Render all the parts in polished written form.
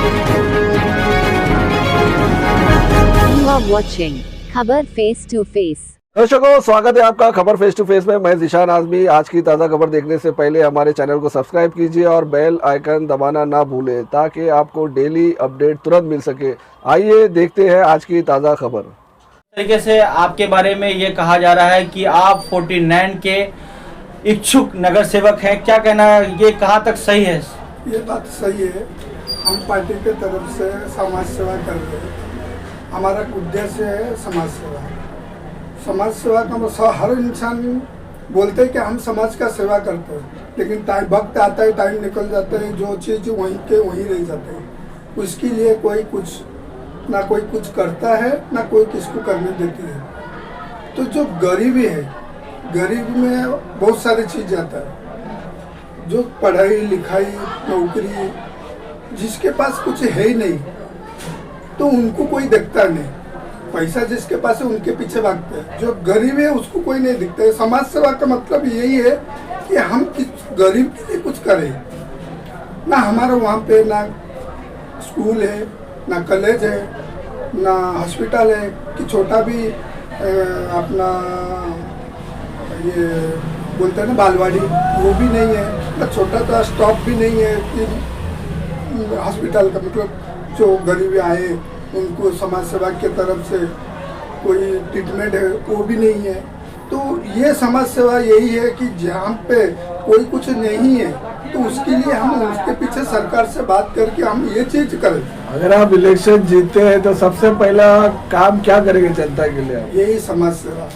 You are watching खबर face to face. दर्शकों, स्वागत है आपका खबर फेस टू फेस में। मैं ज़ीशान आज़मी। आज की ताज़ा खबर देखने से पहले हमारे चैनल को सब्सक्राइब कीजिए और बेल आइकन दबाना ना भूलें ताकि आपको डेली अपडेट तुरंत मिल सके। आइए देखते हैं आज की ताज़ा खबर। तरीके से आपके बारे में ये कहा जा रहा है कि आप 49 के इच्छुक नगर सेवक हैं, क्या कहना है, ये कहाँ तक सही है? ये बात सही है। हम पार्टी के तरफ से समाज सेवा कर रहे हैं। हमारा उद्देश्य है समाज सेवा। समाज सेवा का मतलब हर इंसान बोलते हैं कि हम समाज का सेवा करते हैं, लेकिन टाइम वक्त आता है, टाइम निकल जाता है, जो चीज़ वहीं के वहीं रह जाते हैं। उसके लिए कोई कुछ करता है, ना कोई किसको करने देती है। तो जो गरीबी है, गरीबी में बहुत सारी चीज़ जाता है। जो पढ़ाई लिखाई नौकरी, जिसके पास कुछ है ही नहीं तो उनको कोई देखता नहीं। पैसा जिसके पास है उनके पीछे भागते हैं। जो गरीब है उसको कोई नहीं दिखता है। समाज सेवा का मतलब यही है कि हम गरीब के लिए कुछ करें। ना हमारा वहाँ पे ना स्कूल है, ना कॉलेज है, ना हॉस्पिटल है कि छोटा भी अपना ये बोलते हैं ना बालवाड़ी, वो भी नहीं है। ना छोटा सा स्टॉप भी नहीं है कि हॉस्पिटल का मतलब जो गरीब आए उनको समाज सेवा के तरफ से कोई ट्रीटमेंट है वो भी नहीं है। तो ये समाज सेवा यही है कि जहाँ पे कोई कुछ नहीं है तो उसके लिए हम उसके पीछे सरकार से बात करके हम ये चीज करें। अगर आप इलेक्शन जीतते हैं तो सबसे पहला काम क्या करेंगे जनता के लिए? यही समाज सेवा,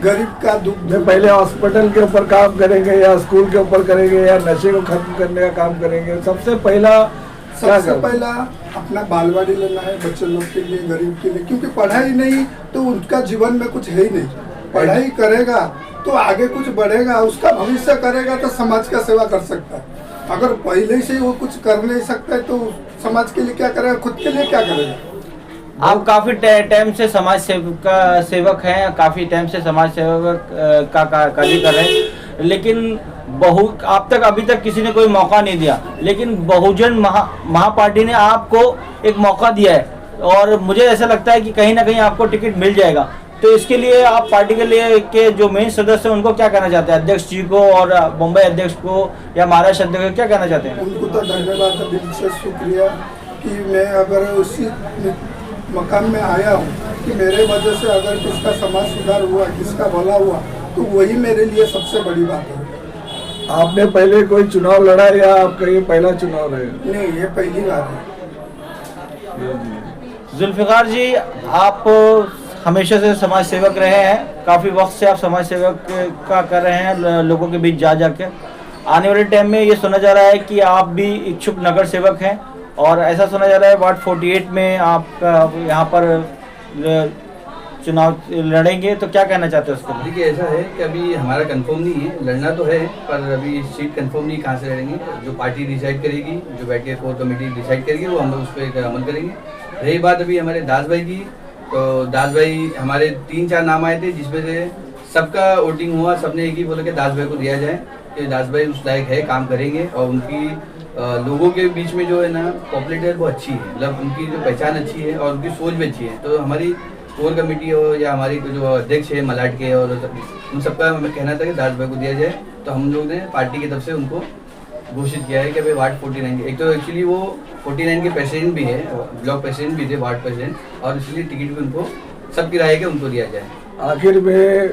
गरीब का दुख। पहले हॉस्पिटल के ऊपर काम करेंगे या स्कूल के ऊपर करेंगे या नशे को खत्म करने का काम करेंगे? सबसे पहला अपना बालवाड़ी लेना है बच्चे लोग के लिए, गरीब के लिए, क्योंकि पढ़ाई नहीं तो उनका जीवन में कुछ है ही नहीं। पढ़ाई करेगा तो आगे कुछ बढ़ेगा, उसका भविष्य करेगा तो समाज का सेवा कर सकता है। अगर पहले से वो कुछ कर नहीं सकता है तो समाज के लिए क्या करेगा, खुद के लिए क्या करेगा? आप काफी टाइम से समाज सेवक हैं, काफी टाइम से समाज सेवक का कार्य कर रहे हैं, लेकिन आप तक अभी तक किसी ने कोई मौका नहीं दिया। लेकिन बहुजन महापार्टी ने आपको एक मौका दिया है और मुझे ऐसा लगता है कि कहीं ना कहीं आपको टिकट मिल जाएगा। तो इसके लिए आप पार्टी के लिए के जो मेन सदस्य हैं उनको क्या कहना चाहते हैं, अध्यक्ष जी को और मुंबई अध्यक्ष को या महाराष्ट्र अध्यक्ष को क्या कहना चाहते हैं? उनको तो धन्यवाद, दिल से शुक्रिया कि मैं अगर उसी मकाम में आया हूँ कि मेरे वजह से अगर किसका समाज सुधार हुआ, किसका भला हुआ, तो वही मेरे लिए सबसे बड़ी बात है। आपने पहले कोई चुनाव लड़ा या आपका ये पहला चुनाव है? नहीं, ये पहली बार है। जुल्फिकार जी, आप हमेशा से समाज सेवक रहे हैं, काफ़ी वक्त से आप समाज सेवक का कर रहे हैं, लोगों के बीच जा जाके। आने वाले टाइम में ये सुना जा रहा है कि आप भी इच्छुक नगर सेवक हैं और ऐसा सुना जा रहा है वार्ड 48 में आप यहाँ पर चुनाव लड़ेंगे, तो क्या कहना चाहते हैं उसको? देखिए, ऐसा है कि अभी हमारा कंफर्म नहीं है, लड़ना तो है पर अभी सीट कंफर्म नहीं, कहाँ से लड़ेंगे। जो पार्टी डिसाइड करेगी, जो बैठ के कोर कमेटी डिसाइड करेगी, वो हम लोग उस पर अमल करेंगे। रही बात अभी हमारे दास भाई की, तो दास भाई हमारे 3-4 नाम आए थे जिसमें से सबका वोटिंग हुआ, सबने एक ही बोला कि दास भाई को दिया जाए कि दास भाई उस लायक है, काम करेंगे और उनकी लोगों के बीच में जो है ना पॉपुलैरिटी वो अच्छी है, मतलब उनकी जो पहचान अच्छी है और उनकी सोच भी अच्छी है। तो हमारी कोर कमेटी हो या हमारी जो अध्यक्ष है मलाड के और उन सबका कहना था कि दास भाई को दिया जाए। तो हम लोग ने पार्टी की तरफ से उनको घोषित किया है कि भाई वार्ड 49 के, एक तो एक्चुअली वो 49 के प्रेसिडेंट भी है, ब्लॉक प्रेसिडेंट भी थे, वार्ड प्रेसिडेंट, और इसलिए टिकट भी उनको सबकी राय के उनको दिया जाए। आखिर में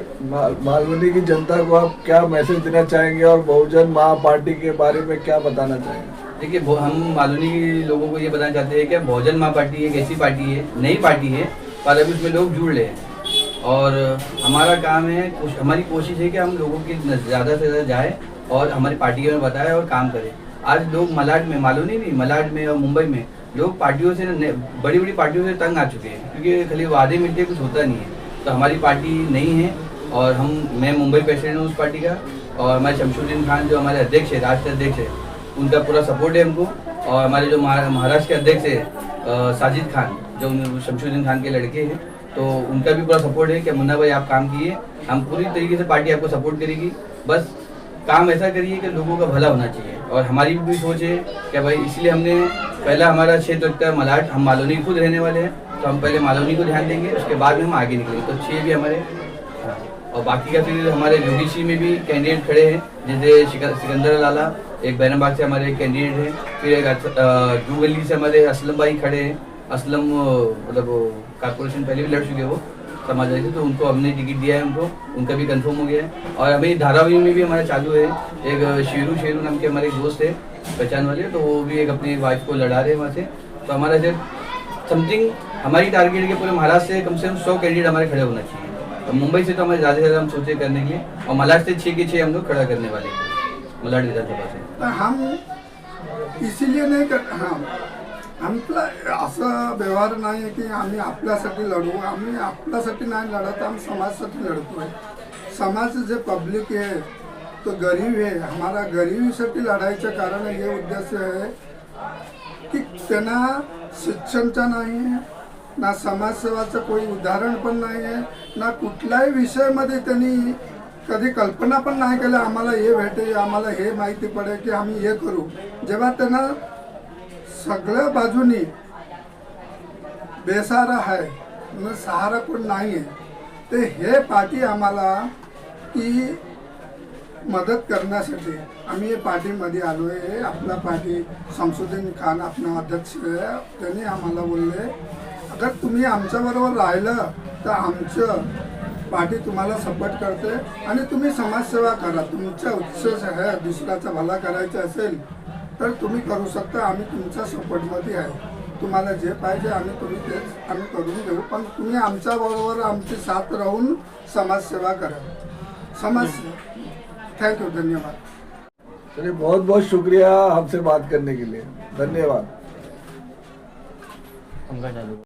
मालवनी की जनता को आप क्या मैसेज देना चाहेंगे और बहुजन महापार्टी के बारे में क्या बताना चाहेंगे? देखिए, हम मालवनी के लोगों को ये बताना चाहते हैं कि बहुजन महापार्टी एक ऐसी पार्टी है, नई पार्टी है, पर अभी उसमें लोग जुड़ रहे हैं और हमारा काम है, हमारी कोशिश है कि हम लोगों की ज़्यादा से ज़्यादा जाए और हमारी पार्टी में बताए और काम करें। आज लोग मलाड में, मालवनी नहीं, मलाड में और मुंबई में लोग पार्टियों से, बड़ी बड़ी पार्टियों से तंग आ चुके हैं, क्योंकि खाली वादे मिलते कुछ होता नहीं है। तो हमारी पार्टी नहीं है और मैं मुंबई प्रेसिडेंट हूँ उस पार्टी का, और हमारे शमशुद्दीन खान जो हमारे अध्यक्ष है, राष्ट्रीय अध्यक्ष है, उनका पूरा सपोर्ट है हमको। और हमारे जो महाराष्ट्र के अध्यक्ष है साजिद खान, जो शमशुद्दीन खान के लड़के हैं, तो उनका भी पूरा सपोर्ट है कि मुन्ना भाई आप काम किए, हम पूरी तरीके से पार्टी आपको सपोर्ट करेगी, बस काम ऐसा करिए कि लोगों का भला होना चाहिए। और हमारी भी सोच है कि भाई इसलिए हमने पहला हमारा क्षेत्र लगता है मलाड, हम मालौनी खुद रहने वाले हैं, तो हम पहले मालौनी को ध्यान देंगे, उसके बाद में हम आगे निकलेंगे। तो 6 भी हमारे, हाँ। और बाकी का फिर हमारे जोगीशी में भी कैंडिडेट खड़े हैं, जैसे सिकंदर लाला, एक बैरमबाग से हमारे कैंडिडेट हैं, फिर एक जू गली से हमारे असलम भाई खड़े हैं। असलम मतलब कारपोरेशन पहले भी लड़ चुके वो समाजवादी से, तो उनको हमने टिकट दिया है, उनका भी कंफर्म हो गया है। और अभी धारावी में भी हमारा चालू है, एक शेरू नाम के हमारे एक दोस्त है पहचान वाले, तो वो भी एक अपनी वाइफ को लड़ा रहे हैं वहाँ से। तो हमारा जब समथिंग हमारी टारगेट के पूरे महाराष्ट्र से कम 100 कैंडिडेट हमारे खड़े होना चाहिए। तो मुंबई से तो हमारे ज़्यादा से ज़्यादा हम सोचे करने के लिए, और महाराष्ट्र से 6 के 6 हम लोग खड़ा करने वाले हैं मलाड विधानसभा से। हम इसीलिए नाही कर, आमचा असं व्यवहार नाही आहे की आम्ही आपल्यासाठी लढू, आम्ही आपल्यासाठी नाही लढत, आम्ही समाजासाठी लढतोय। समाज जे पब्लिक है तो गरीब है, हमारा गरीबीसाठी लढायचं कारण हे उद्देश्य आहे की त्यांना शिक्षणचा नाही आहे, ना समाजसेवाचं कोई उदाहरण पण नाही आहे, ना कुठल्याही विषयामध्ये त्यांनी कधी कल्पना पण नाही केलं आम्हाला हे भेटेल, आम्हाला हे माहिती पडेल की आम्ही हे करू। जेव्हा त्यांना सगळ्या बाजूनी बेसहारा आहे, म्हणजे सहारा कोण नाही आहे, ते हे पार्टी आम्हाला की मदत करण्यासाठी आम्ही हे पार्टीमध्ये आलो आहे। आपला पार्टी शमसुद्दीन खान अपना अध्यक्ष आहे, त्यांनी आम्हाला बोलले अगर तुम्ही आमच्याबरोबर राहिलं तर आमचं पार्टी तुम्हाला सपोर्ट करते आणि तुम्ही समाजसेवा करा, तुमचा उत्साह आहे दुसऱ्याचा भला करायचा असेल तर तुम्ही करू शकता, आम्ही तुमच्या सपोर्टमध्ये आहे, तुम्हाला जे पाहिजे तुम्ही तेच आम्ही करून देऊ, पण तुम्ही आमच्याबरोबर आमची साथ राहून समाजसेवा करा। थैंक यू, धन्यवाद। चलिए, बहुत बहुत शुक्रिया हमसे बात करने के लिए, धन्यवाद।